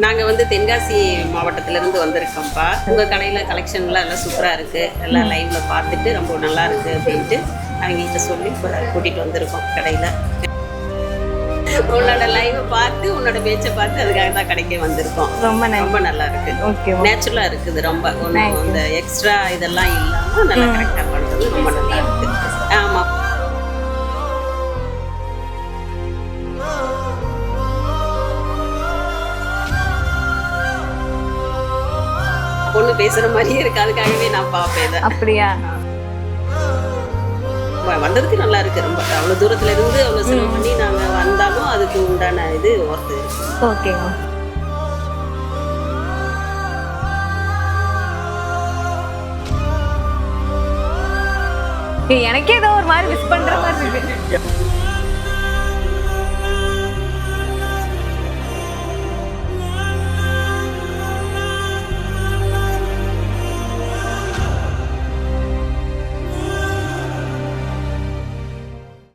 நாங்கள் வந்து தென்காசி மாவட்டத்திலேருந்து வந்திருக்கோம்ப்பா. உங்கள் கடையில் கலெக்ஷன்லாம் எல்லாம் சூப்பராக இருக்குது, எல்லாம் லைவில் பார்த்துட்டு ரொம்ப நல்லா இருக்குது அப்படின்ட்டு அவங்ககிட்ட சொல்லி இப்போ கூட்டிகிட்டு வந்திருக்கோம் கடையில். உன்னோட லைவை பார்த்து உன்னோட பேச்சை பார்த்து அதுக்காக தான் கடைக்கே வந்திருக்கோம். ரொம்ப நல்லா இருக்குது. ஓகே, நேச்சுரலாக இருக்குது. ரொம்ப ஒன்றும் இந்த எக்ஸ்ட்ரா இதெல்லாம் இல்லாமல் நல்லா கரெக்டாக பண்ணுறது ரொம்ப நல்லா இருக்குது. ஆமாம், பொண்ணு பேசுற மாதிரியே இருக்கு, அதுக்காகவே நான் பார்ப்பேன். அப்படியா? வந்ததுக்கு நல்லா இருக்கு. ரொம்ப அவ்வளோ தூரத்துல இருந்து அவ்வளோ செலவு பண்ணி நாங்கள் வந்தாலும் அதுக்கு உண்டான இது ஒர்த்து. ஓகேங்க. எனக்கே ஏதோ ஒரு மாதிரி மிஸ் பண்ற மாதிரி இருக்கு.